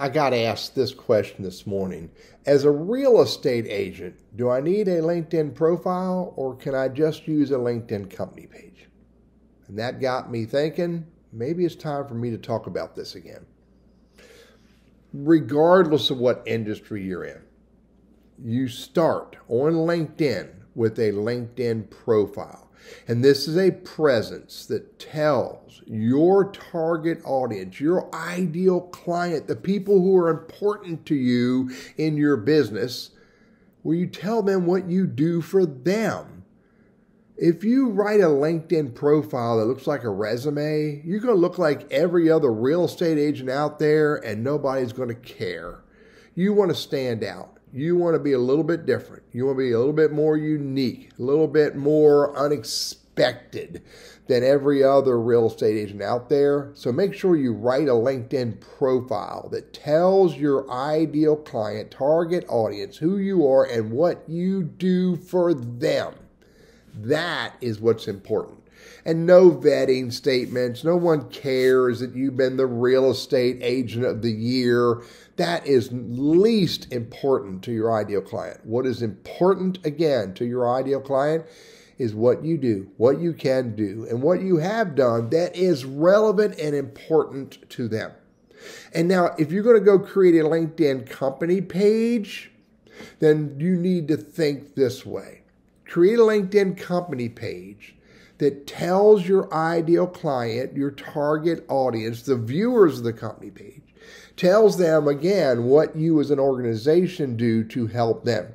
I got asked this question this morning. As a real estate agent, do I need a LinkedIn profile or can I just use a LinkedIn company page? And that got me thinking, maybe it's time for me to talk about this again. Regardless of what industry you're in, you start on LinkedIn with a LinkedIn profile. And this is a presence that tells your target audience, your ideal client, the people who are important to you in your business, where you tell them what you do for them. If you write a LinkedIn profile that looks like a resume, you're going to look like every other real estate agent out there and nobody's going to care. You want to stand out. You want to be a little bit different. You want to be a little bit more unique, a little bit more unexpected than every other real estate agent out there. So make sure you write a LinkedIn profile that tells your ideal client, target audience, who you are and what you do for them. That is what's important. And no vetting statements. No one cares that you've been the real estate agent of the year. That is least important to your ideal client. What is important, again, to your ideal client is what you do, what you can do, and what you have done that is relevant and important to them. And now, if you're going to go create a LinkedIn company page, then you need to think this way. Create a LinkedIn company page that tells your ideal client, your target audience, the viewers of the company page, tells them, again, what you as an organization do to help them.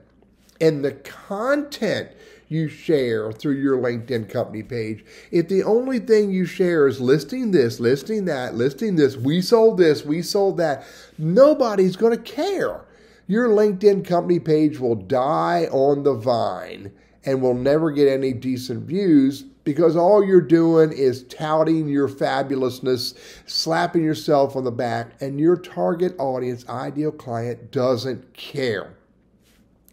And the content you share through your LinkedIn company page, if the only thing you share is listing this, listing that, listing this, we sold that, nobody's going to care. Your LinkedIn company page will die on the vine and will never get any decent views because all you're doing is touting your fabulousness, slapping yourself on the back, and your target audience, ideal client, doesn't care.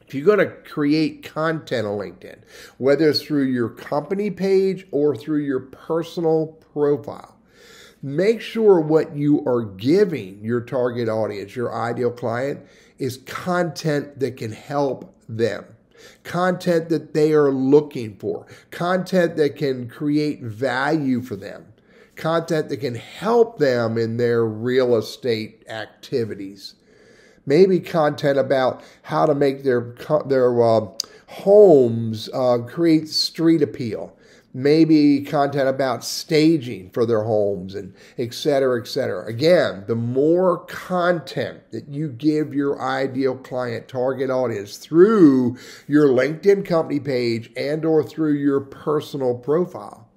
If you're going to create content on LinkedIn, whether it's through your company page or through your personal profile, make sure what you are giving your target audience, your ideal client, is content that can help them. Content that they are looking for, content that can create value for them, content that can help them in their real estate activities. Maybe content about how to make their homes create street appeal. Maybe content about staging for their homes and et cetera, et cetera. Again, the more content that you give your ideal client, target audience through your LinkedIn company page and or through your personal profile,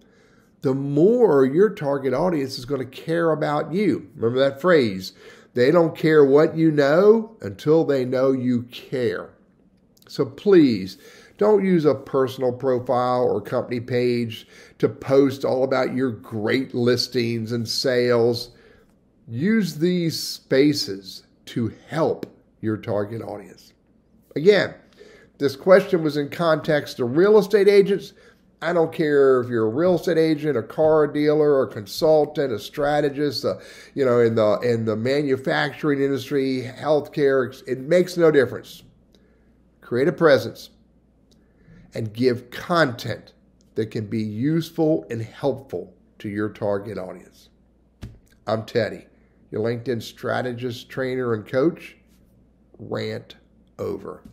the more your target audience is going to care about you. Remember that phrase, they don't care what you know until they know you care. So please, don't use a personal profile or company page to post all about your great listings and sales. Use these spaces to help your target audience. Again, this question was in context to real estate agents. I don't care if you're a real estate agent, a car dealer, a consultant, a strategist, in the manufacturing industry, healthcare. It makes no difference. Create a presence and give content that can be useful and helpful to your target audience. I'm Teddy, your LinkedIn strategist, trainer, and coach. Rant over.